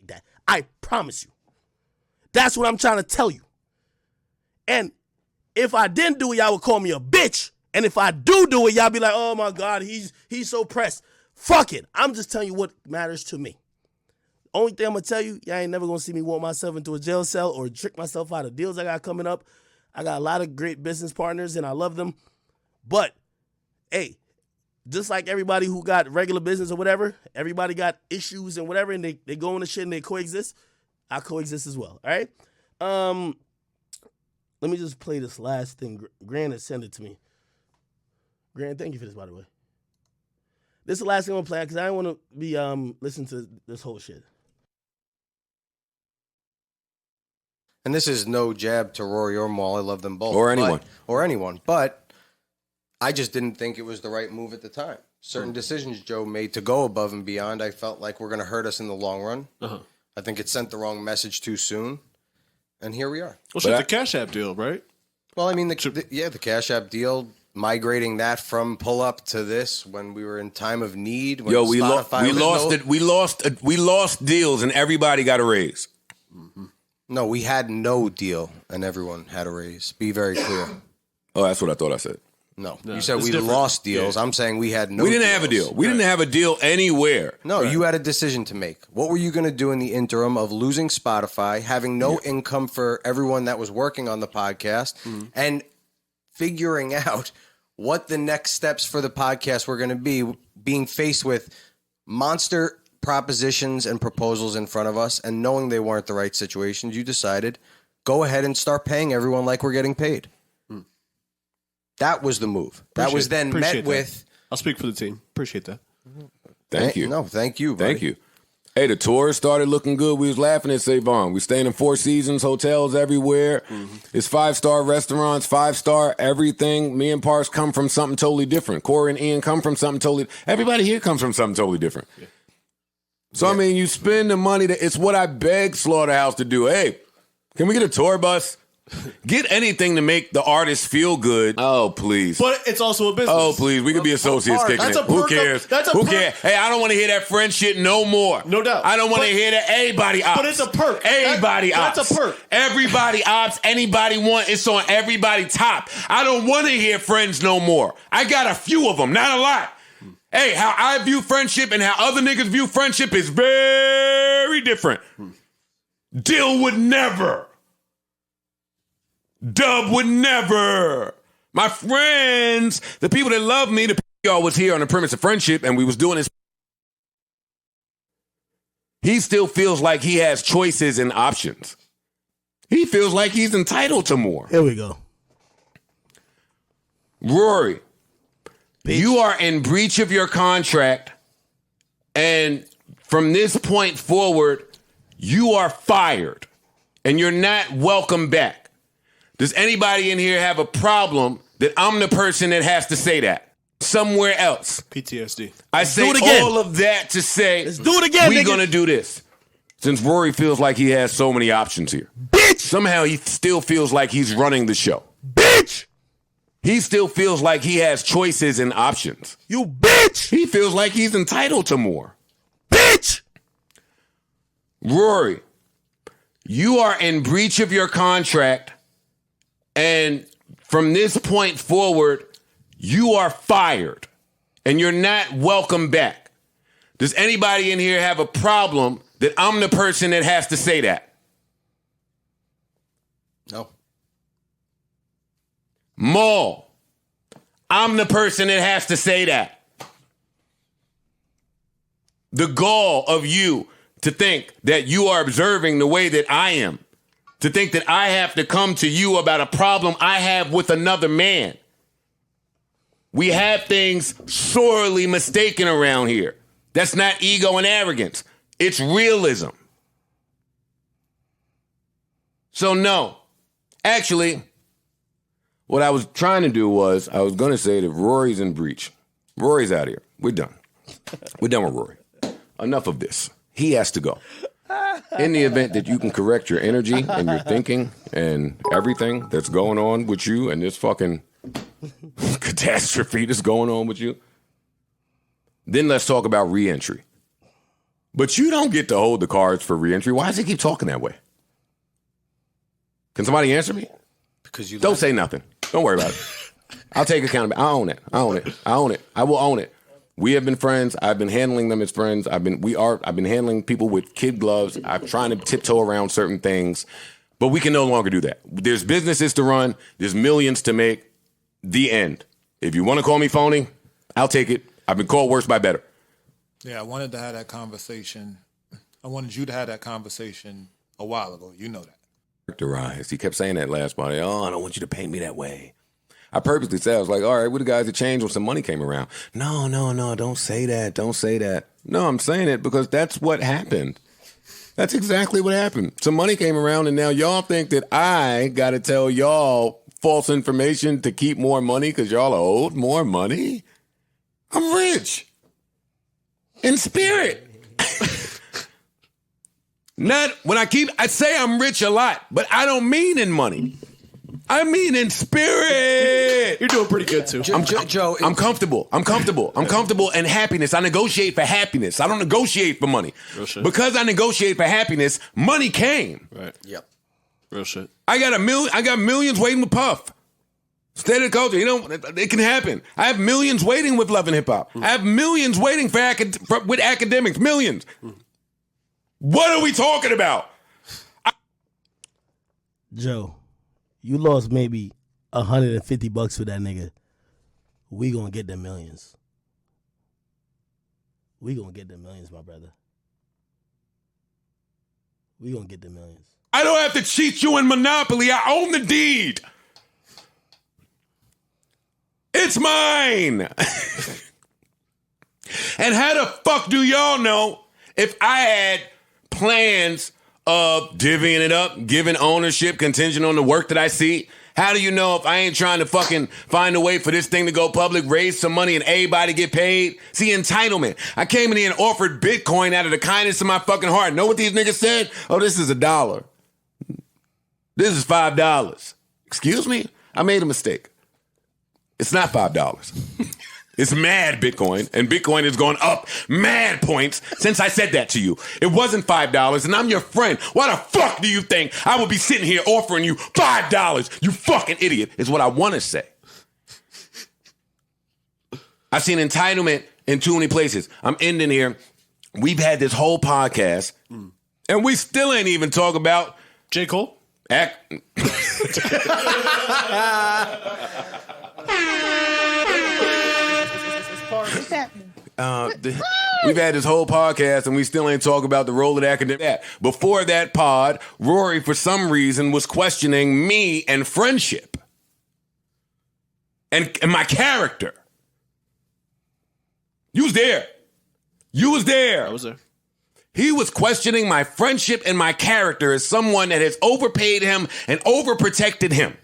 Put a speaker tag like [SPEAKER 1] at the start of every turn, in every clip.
[SPEAKER 1] like that. I promise you. That's what I'm trying to tell you. And if I didn't do it, y'all would call me a bitch. And if I do it, y'all be like, oh my God, he's so pressed. Fuck it. I'm just telling you what matters to me. Only thing I'm going to tell you, y'all ain't never going to see me walk myself into a jail cell or trick myself out of deals I got coming up. I got a lot of great business partners and I love them. But, hey, just like everybody who got regular business or whatever, everybody got issues and whatever, and they go into shit and they coexist. I coexist as well, all right? Let me just play this last thing. Grant has sent it to me. Grant, thank you for this, by the way. This is the last thing I'm going to play because I don't want to be listening to this whole shit.
[SPEAKER 2] And this is no jab to Rury or Mal. I love them both.
[SPEAKER 3] Or anyone. But
[SPEAKER 2] I just didn't think it was the right move at the time. Certain decisions Joe made to go above and beyond, I felt like were going to hurt us in the long run. Uh-huh. I think it sent the wrong message too soon. And here we are.
[SPEAKER 4] Well, the Cash App deal, right?
[SPEAKER 2] Well, I mean, the Cash App deal, migrating that from pull up to this when we were in time of need. When
[SPEAKER 3] we lost deals and everybody got a raise.
[SPEAKER 2] Mm-hmm. No, we had no deal and everyone had a raise. Be very clear.
[SPEAKER 3] Oh, that's what I thought I said.
[SPEAKER 2] No, you said we lost deals. Yeah. I'm saying we had no
[SPEAKER 3] We didn't
[SPEAKER 2] deals.
[SPEAKER 3] have a deal. We didn't have a deal anywhere.
[SPEAKER 2] No, you had a decision to make. What were you going to do in the interim of losing Spotify, having no income for everyone that was working on the podcast, and figuring out what the next steps for the podcast were going to be, being faced with monster propositions and proposals in front of us, and knowing they weren't the right situations, you decided, go ahead and start paying everyone like we're getting paid. That was the move. That was then met with...
[SPEAKER 4] I'll speak for the team. Appreciate that.
[SPEAKER 3] Thank you.
[SPEAKER 2] No, thank you, buddy.
[SPEAKER 3] Thank you. Hey, the tours started looking good. We was laughing at Savon. We staying in Four Seasons, hotels everywhere. It's 5-star restaurants, 5-star everything. Me and Parks come from something totally different. Corey and Ian come from something totally... Everybody here comes from something totally different. Yeah. So, I mean, you spend the money. It's what I beg Slaughterhouse to do. Hey, can we get a tour bus? Get anything to make the artist feel good. Oh, please.
[SPEAKER 4] But it's also a business.
[SPEAKER 3] Oh, please. We could be associates kicking it. Who cares? Who cares? Hey, I don't want to hear that friend shit no more.
[SPEAKER 4] No doubt.
[SPEAKER 3] I don't want to hear that everybody opts.
[SPEAKER 4] But it's a perk.
[SPEAKER 3] Everybody opts.
[SPEAKER 4] That's a perk.
[SPEAKER 3] Everybody opts. Anybody want. It's on everybody top. I don't want to hear friends no more. I got a few of them, not a lot. Hey, how I view friendship and how other niggas view friendship is very different. Dill would never. Dub would never. My friends, the people that love me, the people y'all was here on the premise of friendship and we was doing this. He still feels like he has choices and options. He feels like he's entitled to more.
[SPEAKER 1] Here we go.
[SPEAKER 3] Rury, you are in breach of your contract, and from this point forward, you are fired, and you're not welcome back. Does anybody in here have a problem that I'm the person that has to say that? Somewhere else.
[SPEAKER 4] PTSD.
[SPEAKER 3] I say all of that to say,
[SPEAKER 1] let's do it again,
[SPEAKER 3] we're going to do this. Since Rury feels like he has so many options here.
[SPEAKER 1] Bitch!
[SPEAKER 3] Somehow he still feels like he's running the show.
[SPEAKER 1] Bitch!
[SPEAKER 3] He still feels like he has choices and options.
[SPEAKER 1] You bitch!
[SPEAKER 3] He feels like he's entitled to more.
[SPEAKER 1] Bitch!
[SPEAKER 3] Rury, you are in breach of your contract, and from this point forward, you are fired, and you're not welcome back. Does anybody in here have a problem that I'm the person that has to say that?
[SPEAKER 2] No.
[SPEAKER 3] Mal, I'm the person that has to say that. The gall of you to think that you are observing the way that I am. To think that I have to come to you about a problem I have with another man. We have things sorely mistaken around here. That's not ego and arrogance. It's realism. So no. Actually, what I was trying to do was, I was going to say that Rury's in breach. Rury's out of here. We're done. We're done with Rury. Enough of this. He has to go. In the event that you can correct your energy and your thinking and everything that's going on with you and this fucking catastrophe that's going on with you, then let's talk about re-entry. But you don't get to hold the cards for reentry. Why does he keep talking that way? Can somebody answer me?
[SPEAKER 2] Because you
[SPEAKER 3] don't say nothing. Don't worry about it. I'll take accountability. I own it. I own it. I own it. I will own it. We have been friends. I've been handling them as friends. I've been handling people with kid gloves. I'm trying to tiptoe around certain things, but we can no longer do that. There's businesses to run. There's millions to make. The end. If you want to call me phony, I'll take it. I've been called worse by better.
[SPEAKER 5] Yeah, I wanted to have that conversation. I wanted you to have that conversation a while ago. You know that.
[SPEAKER 3] Characterized. He kept saying that last party. Oh, I don't want you to paint me that way. I purposely said, I was like, all right, we're the guys that changed when some money came around. No, don't say that. Don't say that. No, I'm saying it because that's what happened. That's exactly what happened. Some money came around and now y'all think that I got to tell y'all false information to keep more money because y'all are owed more money? I'm rich. In spirit. Not when I say I'm rich a lot, but I don't mean in money. I mean in spirit.
[SPEAKER 4] You're doing pretty good too.
[SPEAKER 2] Joe,
[SPEAKER 3] I'm comfortable. I'm comfortable in happiness. I negotiate for happiness. I don't negotiate for money.
[SPEAKER 4] Real shit.
[SPEAKER 3] Because I negotiate for happiness, money came.
[SPEAKER 4] Right.
[SPEAKER 2] Yep.
[SPEAKER 4] Real shit.
[SPEAKER 3] I got millions waiting with Puff. State of the culture, it can happen. I have millions waiting with Love and Hip Hop. I have millions waiting with Akademiks. Millions. What are we talking about?
[SPEAKER 1] Joe, you lost maybe $150 for that nigga. We gonna get them millions. We gonna get them millions, my brother. We gonna get them millions.
[SPEAKER 3] I don't have to cheat you in Monopoly. I own the deed. It's mine. And how the fuck do y'all know if I had plans of divvying it up, giving ownership contingent on the work that I see? How do you know if I ain't trying to fucking find a way for this thing to go public, raise some money, and everybody get paid? See, entitlement. I came in here and offered Bitcoin out of the kindness of my fucking heart. Know what these niggas said? Oh, this is $1. This is $5. Excuse me? I made a mistake. It's not $5. It's mad Bitcoin, and Bitcoin has gone up mad points since I said that to you. It wasn't $5, and I'm your friend. Why the fuck do you think I would be sitting here offering you $5? You fucking idiot, is what I want to say. I've seen entitlement in too many places. I'm ending here. We've had this whole podcast, and we still ain't even talk about
[SPEAKER 4] J. Cole?
[SPEAKER 3] We've had this whole podcast and we still ain't talk about the role of the academic. Before that pod, Rory, for some reason, was questioning me and friendship and my character. You was there.
[SPEAKER 4] I was there.
[SPEAKER 3] He was questioning my friendship and my character as someone that has overpaid him and overprotected him.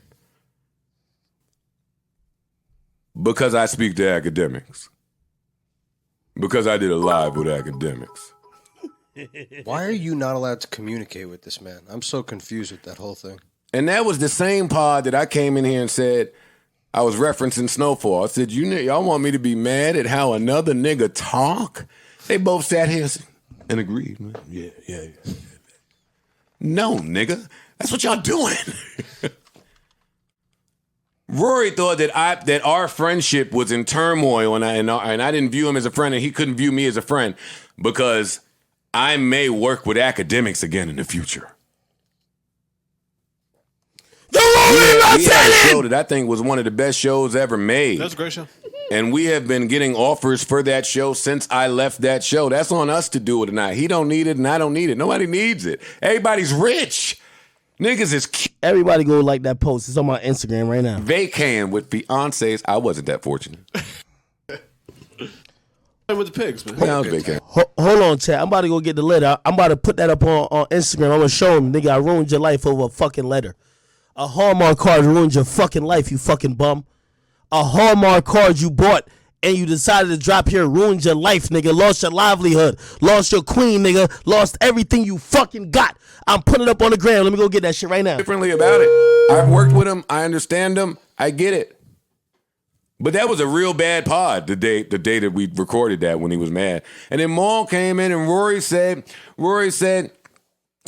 [SPEAKER 3] Because I speak to academics. Because I did a live with Akademiks.
[SPEAKER 2] Why are you not allowed to communicate with this man? I'm so confused with that whole thing.
[SPEAKER 3] And that was the same pod that I came in here and said, I was referencing Snowfall. I said, y'all want me to be mad at how another nigga talk? They both sat here and agreed. Man. Yeah. No, nigga. That's what y'all doing. Rory thought that our friendship was in turmoil, and I didn't view him as a friend, and he couldn't view me as a friend because I may work with Akademiks again in the future. We had a show that I think was one of the best shows ever made.
[SPEAKER 4] That's a great show.
[SPEAKER 3] And we have been getting offers for that show since I left that show. That's on us to do it or not. He don't need it, and I don't need it. Nobody needs it. Everybody's rich. Niggas is cute.
[SPEAKER 1] Everybody go like that post. It's on my Instagram right now.
[SPEAKER 3] Vacaying with fiancés. I wasn't that fortunate.
[SPEAKER 4] With the pigs, man.
[SPEAKER 3] I was vacaying.
[SPEAKER 1] Hold on, chat. I'm about to go get the letter. I'm about to put that up on Instagram. I'm going to show him, nigga, I ruined your life over a fucking letter. A Hallmark card ruined your fucking life, you fucking bum. A Hallmark card you bought and you decided to drop here ruined your life, nigga. Lost your livelihood. Lost your queen, nigga. Lost everything you fucking got. I'm putting it up on the gram. Let me go get that shit right now.
[SPEAKER 3] Differently about it. I've worked with him. I understand him. I get it. But that was a real bad pod the day that we recorded that when he was mad. And then Maul came in and Rory said,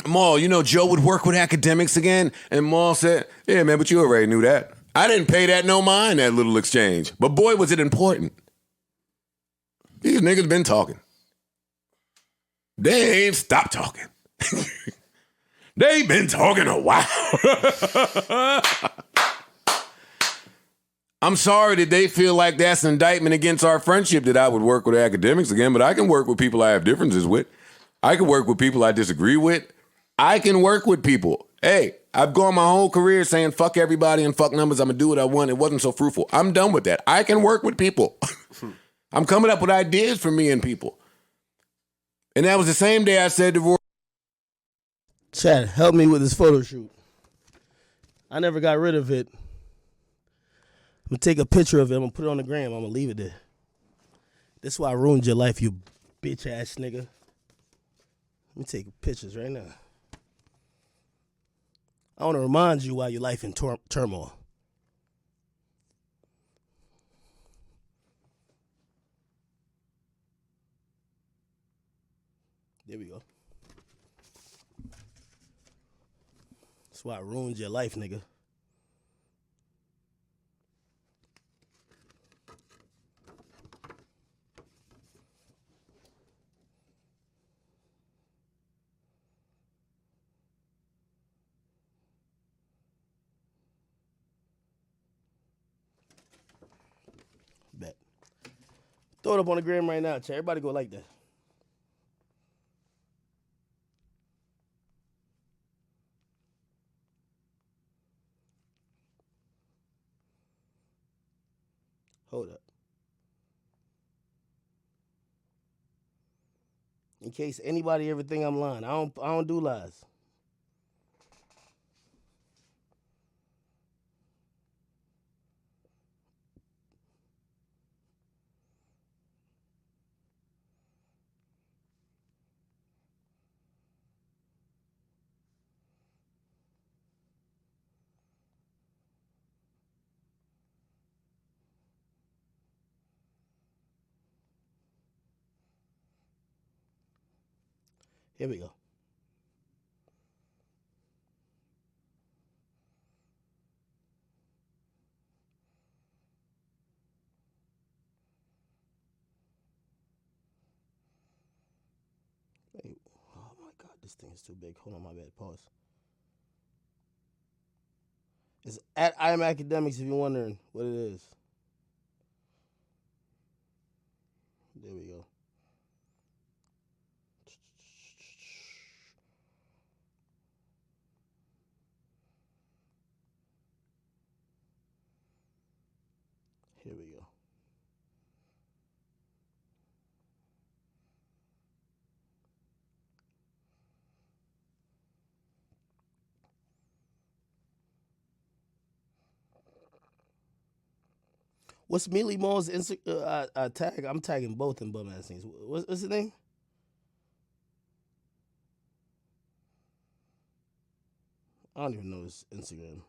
[SPEAKER 3] Maul, you know Joe would work with Akademiks again? And Maul said, yeah, man, but you already knew that. I didn't pay that no mind, that little exchange. But boy, was it important. These niggas been talking. They ain't stopped talking. They been talking a while. I'm sorry that they feel like that's an indictment against our friendship that I would work with Akademiks again, but I can work with people I have differences with. I can work with people I disagree with. I can work with people. Hey, I've gone my whole career saying fuck everybody and fuck numbers. I'm going to do what I want. It wasn't so fruitful. I'm done with that. I can work with people. I'm coming up with ideas for me and people. And that was the same day I said to Roy,
[SPEAKER 1] Chad, help me with this photo shoot. I never got rid of it. I'm going to take a picture of it. I'm going to put it on the gram. I'm going to leave it there. This is why I ruined your life, you bitch-ass nigga. Let me take pictures right now. I want to remind you why your life in turmoil. There we go. That's why I ruined your life, nigga. Bet. Throw it up on the gram right now, Chad. Everybody go like that. Hold up. In case anybody ever think I'm lying, I don't do lies. Here we go. Wait, oh my God, this thing is too big. Hold on, my bad. Pause. It's at I Am Akademiks if you're wondering what it is. There we go. Here we go. What's Mealy Mal's tag? I'm tagging both in bum ass things. What's his name? I don't even know his Instagram.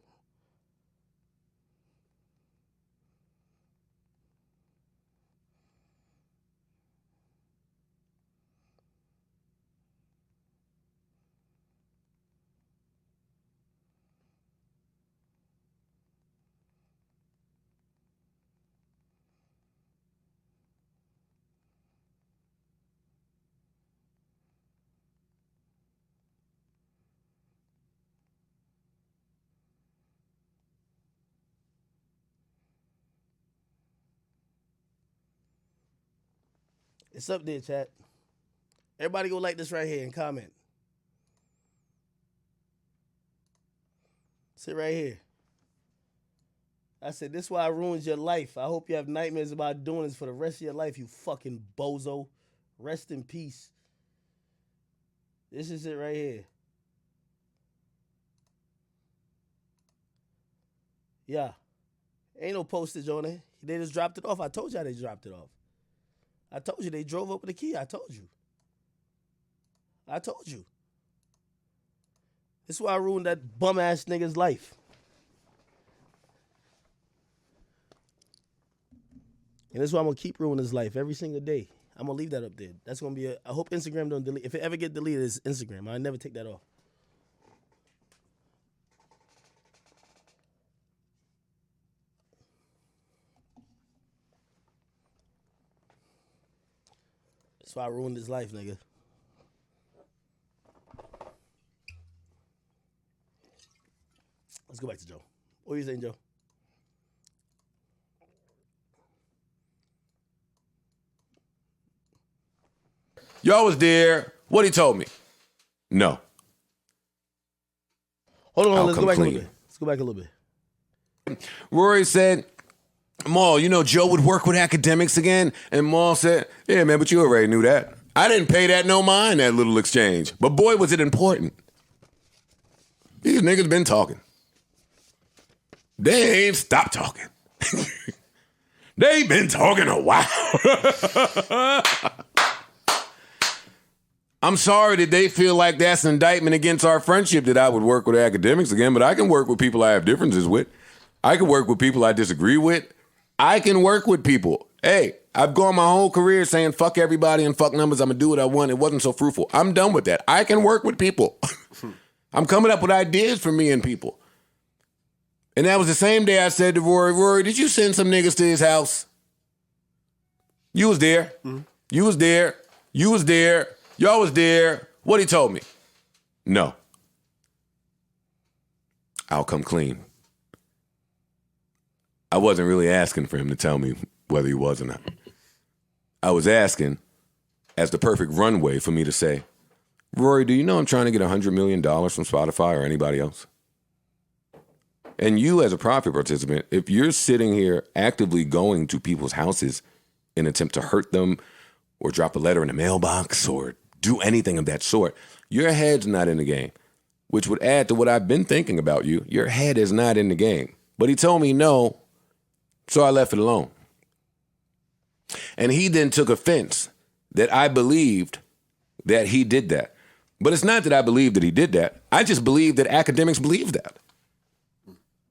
[SPEAKER 1] It's up there, chat. Everybody go like this right here and comment. Sit right here. I said, this is why I ruined your life. I hope you have nightmares about doing this for the rest of your life, you fucking bozo. Rest in peace. This is it right here. Yeah. Ain't no postage on it. They just dropped it off. I told y'all they dropped it off. I told you they drove up with the key. I told you. This is why I ruined that bum ass nigga's life. And that's why I'm going to keep ruining his life every single day. I'm going to leave that up there. That's going to be I hope Instagram don't delete. If it ever get deleted, it's Instagram. I never take that off. That's why I ruined his life, nigga. Let's go back to Joe. What are you saying, Joe?
[SPEAKER 3] Y'all was there. What he told me? No.
[SPEAKER 1] Hold on,
[SPEAKER 3] I'll
[SPEAKER 1] let's
[SPEAKER 3] come
[SPEAKER 1] go back a
[SPEAKER 3] clean.
[SPEAKER 1] little bit. Let's go back a little bit.
[SPEAKER 3] Rory said, Mal, you know Joe would work with Akademiks again? And Mal said, yeah, man, but you already knew that. I didn't pay that no mind, that little exchange. But boy, was it important. These niggas been talking. They ain't stopped talking. They been talking a while. I'm sorry that they feel like that's an indictment against our friendship that I would work with Akademiks again, but I can work with people I have differences with. I can work with people I disagree with. I can work with people. Hey, I've gone my whole career saying fuck everybody and fuck numbers. I'm going to do what I want. It wasn't so fruitful. I'm done with that. I can work with people. I'm coming up with ideas for me and people. And that was the same day I said to Rory, did you send some niggas to his house? You was there. Mm-hmm. You was there. You was there. Y'all was there. What he told me? No. I'll come clean. I wasn't really asking for him to tell me whether he was or not. I was asking as the perfect runway for me to say, Rory, do you know I'm trying to get $100 million from Spotify or anybody else? And you as a profit participant, if you're sitting here actively going to people's houses in an attempt to hurt them or drop a letter in the mailbox or do anything of that sort, your head's not in the game, which would add to what I've been thinking about you. Your head is not in the game. But he told me no, so I left it alone. And he then took offense that I believed that he did that. But it's not that I believe that he did that. I just believe that Akademiks believe that.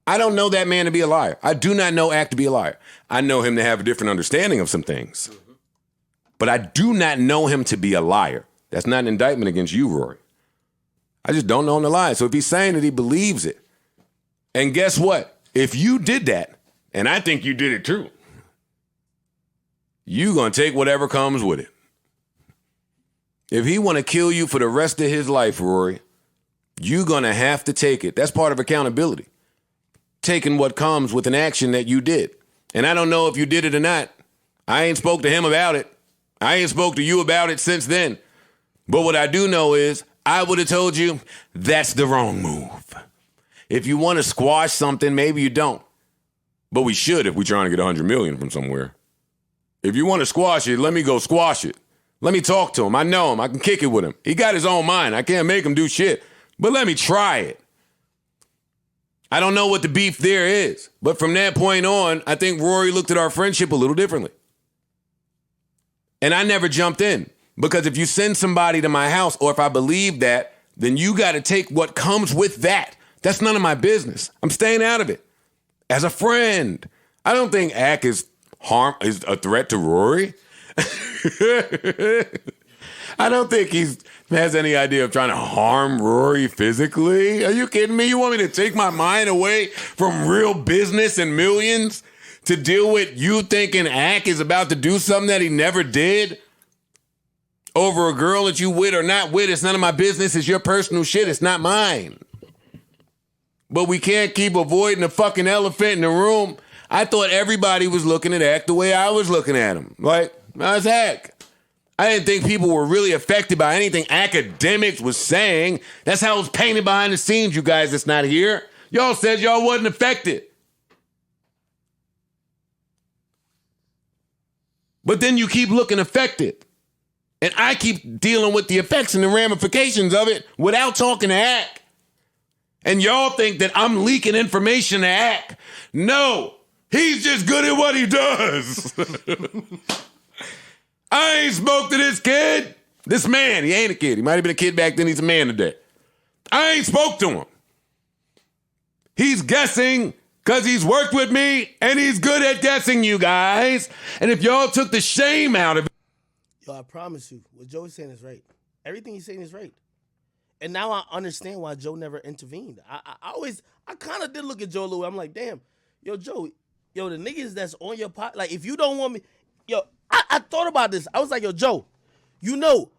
[SPEAKER 3] I don't know that man to be a liar. I do not know Ak to be a liar. I know him to have a different understanding of some things. But I do not know him to be a liar. That's not an indictment against you, Rory. I just don't know him to lie. So if he's saying that he believes it, and guess what? If you did that, and I think you did it too, you gonna take whatever comes with it. If he want to kill you for the rest of his life, Rory, you gonna have to take it. That's part of accountability. Taking what comes with an action that you did. And I don't know if you did it or not. I ain't spoke to him about it. I ain't spoke to you about it since then. But what I do know is I would have told you that's the wrong move. If you want to squash something, maybe you don't. But we should if we're trying to get $100 million from somewhere. If you want to squash it, let me go squash it. Let me talk to him. I know him. I can kick it with him. He got his own mind. I can't make him do shit. But let me try it. I don't know what the beef there is. But from that point on, I think Rory looked at our friendship a little differently. And I never jumped in. Because if you send somebody to my house, or if I believe that, then you got to take what comes with that. That's none of my business. I'm staying out of it. As a friend, I don't think Ak is a threat to Rory. I don't think he has any idea of trying to harm Rory physically. Are you kidding me? You want me to take my mind away from real business and millions to deal with you thinking Ak is about to do something that he never did? Over a girl that you with or not with, it's none of my business. It's your personal shit. It's not mine. But we can't keep avoiding the fucking elephant in the room. I thought everybody was looking at Ak the way I was looking at him. Like, how's Ak? I didn't think people were really affected by anything Akademiks was saying. That's how it was painted behind the scenes, you guys that's not here. Y'all said y'all wasn't affected. But then you keep looking affected. And I keep dealing with the effects and the ramifications of it without talking to Ak. And y'all think that I'm leaking information to Ak. No, he's just good at what he does. I ain't spoke to this kid. This man, he ain't a kid. He might have been a kid back then. He's a man today. I ain't spoke to him. He's guessing Because he's worked with me and he's good at guessing, you guys. And if y'all took the shame out of it.
[SPEAKER 1] Yo, I promise you, what Joe is saying is right. Everything he's saying is right. And now I understand why Joe never intervened. I kind of did look at Joe a little. I'm like, damn, yo, Joe, yo, the niggas that's on your pot, like, if you don't want me, yo, I thought about this. I was like, yo, Joe, you know,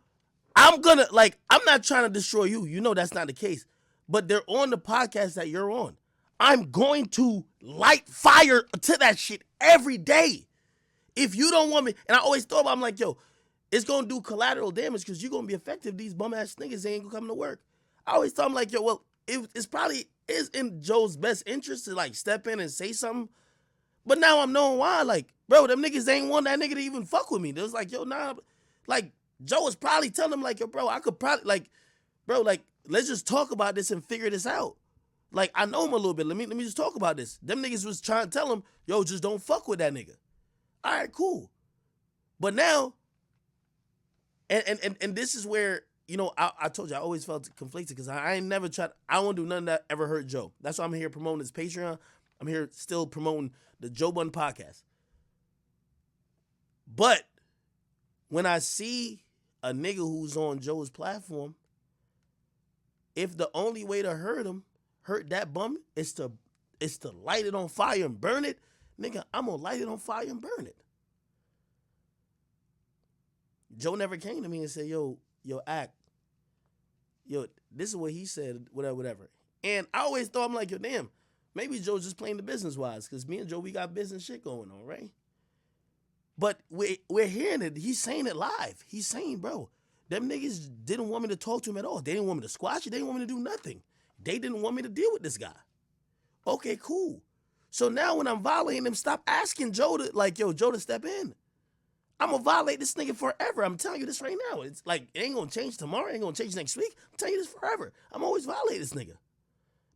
[SPEAKER 1] I'm not trying to destroy you. You know that's not the case. But they're on the podcast that you're on. I'm going to light fire to that shit every day. If you don't want me, and I always thought about, I'm like, yo, it's going to do collateral damage because you're going to be effective. These bum-ass niggas ain't going to come to work. I always thought, I'm like, yo, well, it's probably is in Joe's best interest to, like, step in and say something. But now I'm knowing why. Like, bro, them niggas ain't want that nigga to even fuck with me. They was like, yo, nah. Like, Joe was probably telling him, like, yo, bro, I could probably, like, bro, like, let's just talk about this and figure this out. Like, I know him a little bit. Let me just talk about this. Them niggas was trying to tell him, yo, just don't fuck with that nigga. All right, cool. But now, and this is where, you know, I told you, I always felt conflicted because I ain't never tried, I don't want to do nothing that ever hurt Joe. That's why I'm here promoting his Patreon. I'm here still promoting the Joe Budden podcast. But when I see a nigga who's on Joe's platform, if the only way to hurt that bum is to light it on fire and burn it, nigga, I'm gonna light it on fire and burn it. Joe never came to me and said, yo, Act, yo, this is what he said, whatever. And I always thought, I'm like, yo, damn, maybe Joe's just playing the business-wise, because me and Joe, we got business shit going on, right? But we're hearing it. He's saying it live. He's saying, bro, them niggas didn't want me to talk to him at all. They didn't want me to squash it. They didn't want me to do nothing. They didn't want me to deal with this guy. Okay, cool. So now when I'm violating him, stop asking Joe to, like, yo, Joe to step in. I'm going to violate this nigga forever. I'm telling you this right now. It's like, it ain't going to change tomorrow. It ain't going to change next week. I'm telling you this forever. I'm always violating this nigga.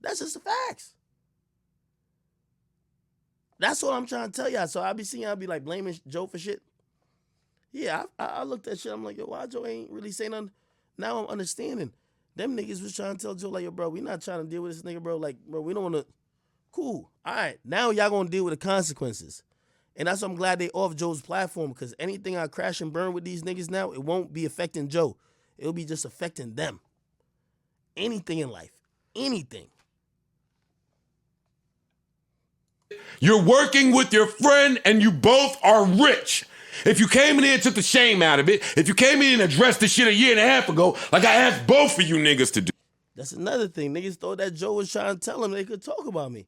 [SPEAKER 1] That's just the facts. That's what I'm trying to tell y'all. So I'll be like blaming Joe for shit. Yeah, I looked at shit. I'm like, yo, why Joe ain't really saying nothing? Now I'm understanding. Them niggas was trying to tell Joe, like, yo, bro, we not trying to deal with this nigga, bro. Like, bro, we don't want to. Cool. All right. Now y'all going to deal with the consequences. And that's why I'm glad they off Joe's platform, because anything I crash and burn with these niggas now, it won't be affecting Joe. It'll be just affecting them. Anything in life. Anything.
[SPEAKER 3] You're working with your friend and you both are rich. If you came in here and took the shame out of it, if you came in and addressed this shit a year and a half ago, like I asked both of you niggas to do.
[SPEAKER 1] That's another thing. Niggas thought that Joe was trying to tell them they could talk about me.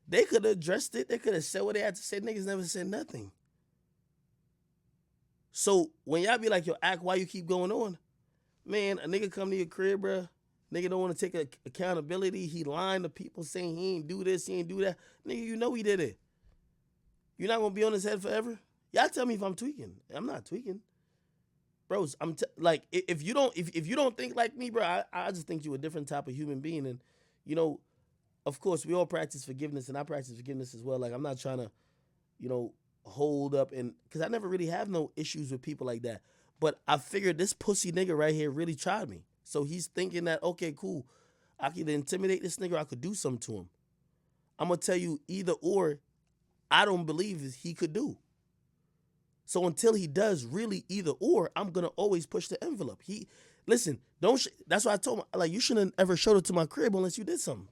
[SPEAKER 1] They could have addressed it. They could have said what they had to say. Niggas never said nothing. So when y'all be like, yo, Act, why you keep going on? Man, a nigga come to your crib, bro. Nigga don't want to take accountability. He lying to people saying he ain't do this, he ain't do that. Nigga, you know he did it. You're not going to be on his head forever? Y'all tell me if I'm tweaking. I'm not tweaking. Bros, like, if you don't think like me, bro, I just think you a different type of human being. And, you know, of course, we all practice forgiveness, and I practice forgiveness as well. Like, I'm not trying to, you know, hold up, and because I never really have no issues with people like that. But I figured this pussy nigga right here really tried me. So he's thinking that, okay, cool, I could either intimidate this nigga or I could do something to him. I'm going to tell you either or, I don't believe he could do. So until he does really either or, I'm going to always push the envelope. Listen, that's why I told him, like, you shouldn't ever showed up to my crib unless you did something.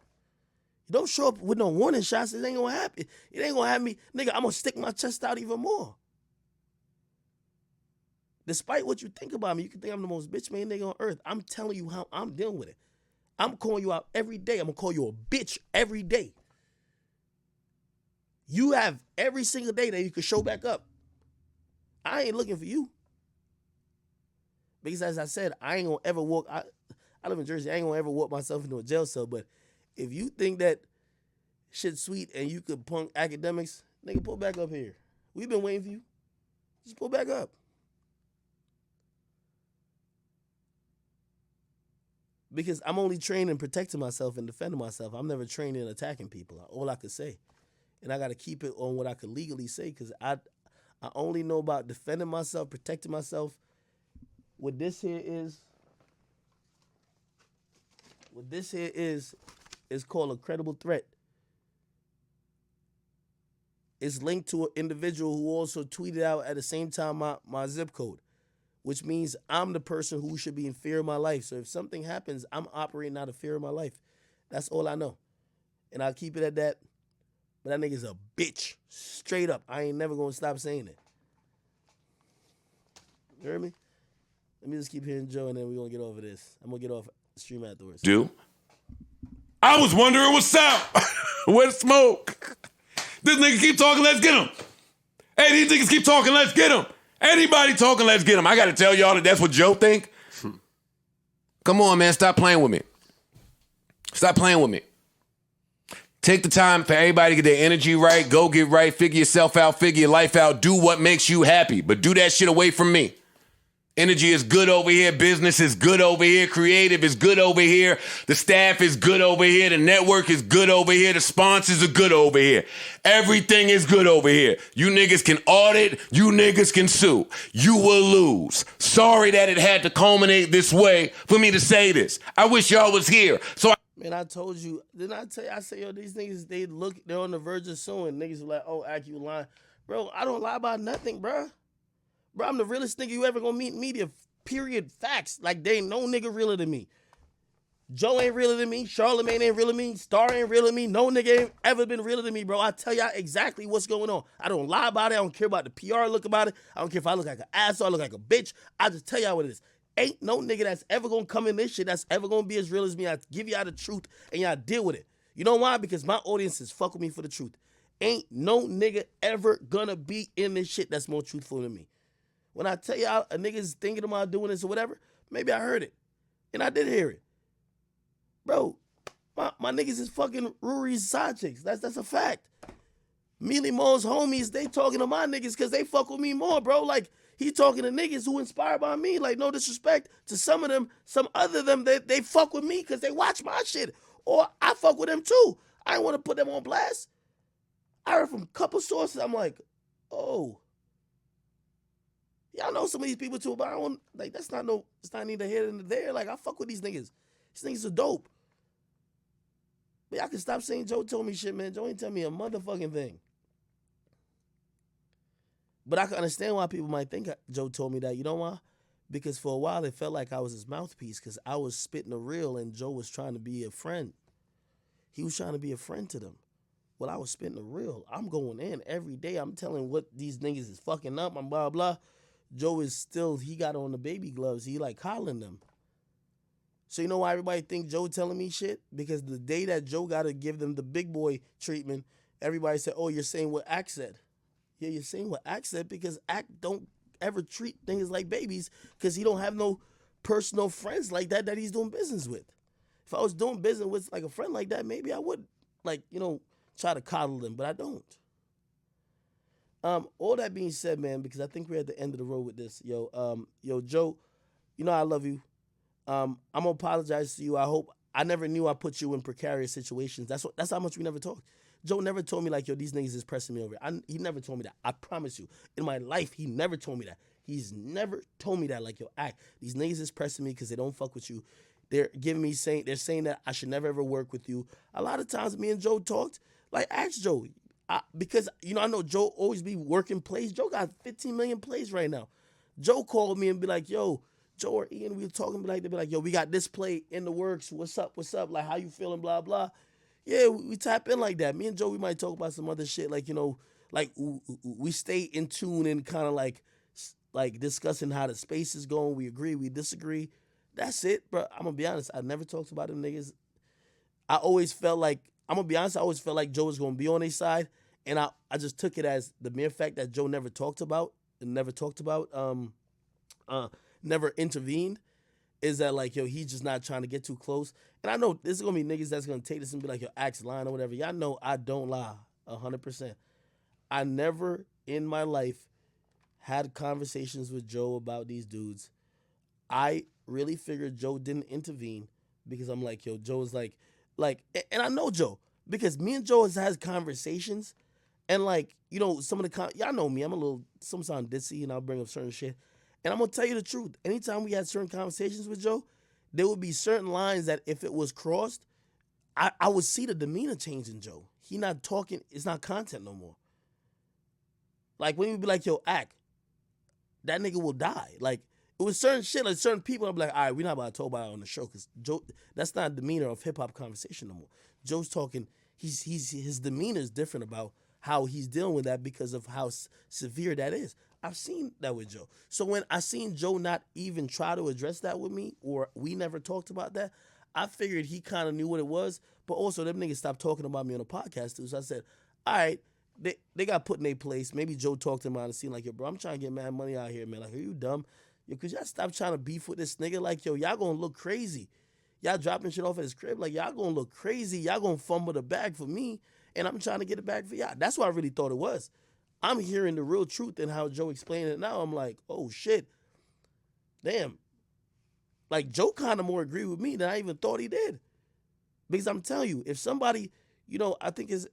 [SPEAKER 1] You don't show up with no warning shots, it ain't going to happen. It ain't going to have me, nigga, I'm going to stick my chest out even more. Despite what you think about me, you can think I'm the most bitch made nigga on earth. I'm telling you how I'm dealing with it. I'm calling you out every day. I'm going to call you a bitch every day. You have every single day that you can show back up. I ain't looking for you. Because as I said, I ain't going to ever walk. I live in Jersey. I ain't going to ever walk myself into a jail cell. But if you think that shit's sweet and you could punk Akademiks, nigga, pull back up here. We've been waiting for you. Just pull back up. Because I'm only trained in protecting myself and defending myself. I'm never trained in attacking people. All I could say. And I got to keep it on what I could legally say, because I only know about defending myself, protecting myself. What this here is called a credible threat. is linked to an individual who also tweeted out at the same time my zip code, which means I'm the person who should be in fear of my life. So if something happens, I'm operating out of fear of my life. That's all I know. And I'll keep it at that. But that nigga's a bitch. Straight up. I ain't never going to stop saying it. You heard me? Let me just keep hearing Joe, and then we're going to get over this. I'm going to get off the stream afterwards.
[SPEAKER 3] Do? I was wondering what's up. Where's smoke? This nigga keep talking, let's get him. Hey, these niggas keep talking, let's get him. Anybody talking, let's get him. I got to tell y'all that that's what Joe think. Come on, man, stop playing with me. Stop playing with me. Take the time for everybody to get their energy right, go get right, figure yourself out, figure your life out, do what makes you happy, but do that shit away from me. Energy is good over here. Business is good over here. Creative is good over here. The staff is good over here. The network is good over here. The sponsors are good over here. Everything is good over here. You niggas can audit. You niggas can sue. You will lose. Sorry that it had to culminate this way for me to say this. I wish y'all was here.
[SPEAKER 1] Man, I told you. Didn't I tell you? I said, yo, these niggas, they're on the verge of suing. Niggas are like, oh, Ak, you lying. Bro, I don't lie about nothing, bro. Bro, I'm the realest nigga you ever gonna meet in media. Period. Facts. Like, they ain't no nigga realer than me. Joe ain't realer than me. Charlamagne ain't realer than me. Star ain't realer than me. No nigga ain't ever been realer than me, bro. I tell y'all exactly what's going on. I don't lie about it. I don't care about the PR look about it. I don't care if I look like an asshole, I look like a bitch. I just tell y'all what it is. Ain't no nigga that's ever gonna come in this shit that's ever gonna be as real as me. I give y'all the truth and y'all deal with it. You know why? Because my audience is fuck with me for the truth. Ain't no nigga ever gonna be in this shit that's more truthful than me. When I tell y'all a nigga's thinking about doing this or whatever, maybe I heard it. And I did hear it. Bro, my niggas is fucking Rury's side chicks. That's a fact. Mealy Mal's homies, they talking to my niggas because they fuck with me more, bro. Like, he talking to niggas who inspired by me. Like, no disrespect to some of them, some other them, they fuck with me because they watch my shit. Or I fuck with them too. I didn't want to put them on blast. I heard from a couple sources, I'm like, oh. Y'all know some of these people too, but I don't, like, it's not neither here nor there. Like, I fuck with these niggas. These niggas are dope. But y'all can stop saying Joe told me shit, man. Joe ain't tell me a motherfucking thing. But I can understand why people might think Joe told me that. You know why? Because for a while it felt like I was his mouthpiece because I was spitting the real and Joe was trying to be a friend. He was trying to be a friend to them. Well, I was spitting the real. I'm going in every day. I'm telling what these niggas is fucking up. I'm blah, blah. Joe is still, he got on the baby gloves. He like coddling them. So you know why everybody think Joe telling me shit? Because the day that Joe got to give them the big boy treatment, everybody said, oh, you're saying what Ak said. Yeah, you're saying what Ak said because Ak don't ever treat things like babies because he don't have no personal friends like that he's doing business with. If I was doing business with like a friend like that, maybe I would like, you know, try to coddle them, but I don't. All that being said, man, because I think we're at the end of the road with this. Yo, Joe, you know I love you. I'm gonna apologize to you. I never knew I put you in precarious situations. That's how much we never talked. Joe never told me like, yo, these niggas is pressing me over. He never told me that. I promise you. In my life, he never told me that. He's never told me that. Like, yo, Ak, these niggas is pressing me because they don't fuck with you. They're saying that I should never ever work with you. A lot of times me and Joe talked. Like, ask Joe. Because, you know, I know Joe always be working plays. Joe got 15 million plays right now. Joe called me and be like, yo, Joe or Ian, we were talking, they'd be like, yo, we got this play in the works. What's up? Like, how you feeling? Blah, blah. Yeah, we tap in like that. Me and Joe, we might talk about some other shit. Like, you know, like we stay in tune and kind of like discussing how the space is going. We agree, we disagree. That's it, bro. I'm going to be honest. I never talked about them niggas. I always felt like, I'm going to be honest, I always felt like Joe was going to be on their side. And I just took it as the mere fact that Joe never intervened, is that like, yo, he's just not trying to get too close. And I know there's going to be niggas that's going to take this and be like, yo, Ak's lying or whatever. Y'all know I don't lie 100%. I never in my life had conversations with Joe about these dudes. I really figured Joe didn't intervene because I'm like, yo, Joe's like, and I know Joe because me and Joe has conversations. And like, you know, some of the, y'all know me, I'm a little, sometimes ditzy and I'll bring up certain shit. And I'm going to tell you the truth. Anytime we had certain conversations with Joe, there would be certain lines that if it was crossed, I would see the demeanor change in Joe. He not talking, it's not content no more. Like when you be like, yo, act, that nigga will die. Like it was certain shit, like certain people. I'm like, all right, we're not about to talk about it on the show because Joe, that's not demeanor of hip hop conversation no more. Joe's talking. His demeanor is different about how he's dealing with that because of how severe that is. I've seen that with Joe. So when I seen Joe not even try to address that with me, or we never talked about that, I figured he kind of knew what it was. But also, them niggas stopped talking about me on the podcast too. So I said, all right. They got put in their place. Maybe Joe talked to him out and seen like, yo, bro, I'm trying to get mad money out here, man. Like, are you dumb? Yo, could y'all stop trying to beef with this nigga? Like, yo, y'all gonna look crazy. Y'all dropping shit off at his crib. Like, y'all gonna look crazy. Y'all gonna fumble the bag for me, and I'm trying to get it back for y'all. That's what I really thought it was. I'm hearing the real truth and how Joe explained it now. I'm like, oh, shit. Damn. Like, Joe kind of more agreed with me than I even thought he did. Because I'm telling you, if somebody, you know, I think his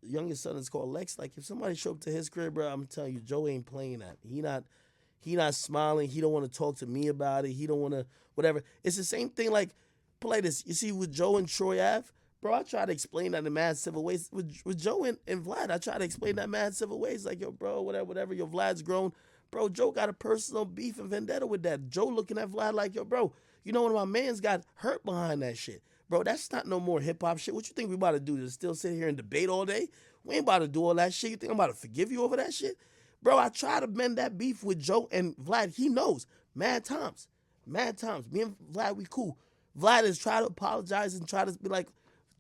[SPEAKER 1] youngest son is called Lex. Like if somebody show up to his crib, bro, I'm telling you, Joe ain't playing that. He not smiling. He don't want to talk to me about it. He don't want to whatever. It's the same thing. Like play this. You see with Joe and Troy Ave, bro. I try to explain that in mad civil ways with Joe and Vlad. I try to explain that mad civil ways. Like yo, bro, whatever. Yo, Vlad's grown, bro. Joe got a personal beef and vendetta with that. Joe looking at Vlad like yo, bro. You know one of my mans got hurt behind that shit. Bro, that's not no more hip-hop shit. What you think we about to do? To still sit here and debate all day? We ain't about to do all that shit. You think I'm about to forgive you over that shit? Bro, I try to mend that beef with Joe and Vlad. He knows. Mad times. Me and Vlad, we cool. Vlad is trying to apologize and try to be like,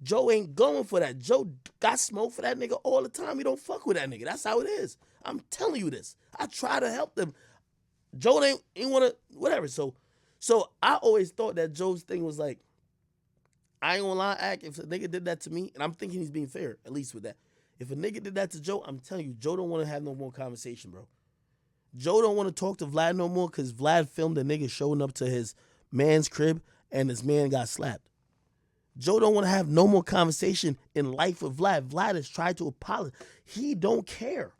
[SPEAKER 1] Joe ain't going for that. Joe got smoke for that nigga all the time. He don't fuck with that nigga. That's how it is. I'm telling you this. I try to help them. Joe ain't want to, whatever. So I always thought that Joe's thing was like, I ain't gonna lie, Act, if a nigga did that to me, and I'm thinking he's being fair, at least with that. If a nigga did that to Joe, I'm telling you, Joe don't want to have no more conversation, bro. Joe don't want to talk to Vlad no more because Vlad filmed a nigga showing up to his man's crib and his man got slapped. Joe don't want to have no more conversation in life with Vlad. Vlad has tried to apologize. He don't care.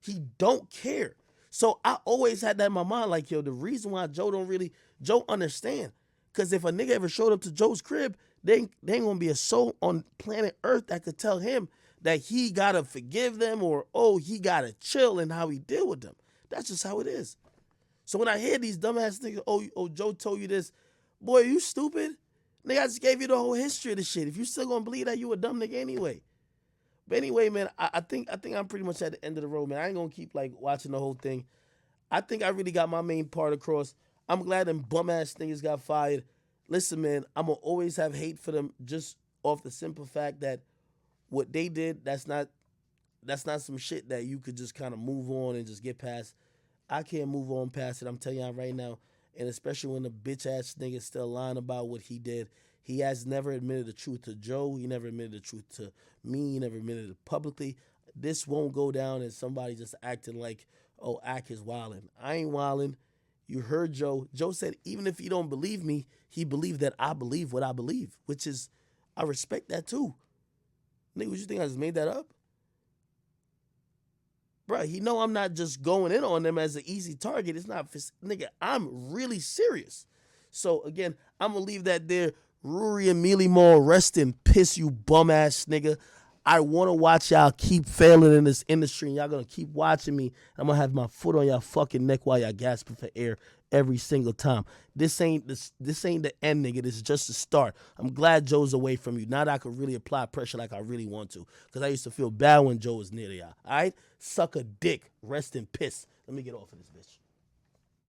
[SPEAKER 1] He don't care. So I always had that in my mind, like, yo, the reason why Joe understand. Because if a nigga ever showed up to Joe's crib, there ain't gonna be a soul on planet Earth that could tell him that he gotta forgive them or, oh, he gotta chill in how he deal with them. That's just how it is. So when I hear these dumbass niggas, oh, Joe told you this, boy, you stupid? Nigga, I just gave you the whole history of the shit. If you still gonna believe that, you a dumb nigga anyway. But anyway, man, I think I'm pretty much at the end of the road, man. I ain't gonna keep like watching the whole thing. I think I really got my main part across. I'm glad them bum ass niggas got fired. Listen, man, I'm gonna always have hate for them just off the simple fact that what they did, that's not some shit that you could just kind of move on and just get past. I can't move on past it. I'm telling y'all right now, and especially when the bitch ass nigga's still lying about what he did. He has never admitted the truth to Joe. He never admitted the truth to me. He never admitted it publicly. This won't go down as somebody just acting like, oh, Ack is wildin'. I ain't wildin'. You heard Joe. Joe said, even if he don't believe me, he believed that I believe what I believe, which is, I respect that too. Nigga, what you think I just made that up? Bruh, he know I'm not just going in on them as an easy target. It's not, nigga, I'm really serious. So again, I'm gonna leave that there. Rury and Mealy Mal, rest in piss, you bum ass nigga. I want to watch y'all keep failing in this industry, and y'all gonna keep watching me. I'm gonna have my foot on y'all fucking neck while y'all gasping for air every single time. This ain't the end, nigga. This is just the start. I'm glad Joe's away from you. Now that I can really apply pressure like I really want to, because I used to feel bad when Joe was near y'all. All right, suck a dick, rest in piss. Let me get off of this bitch.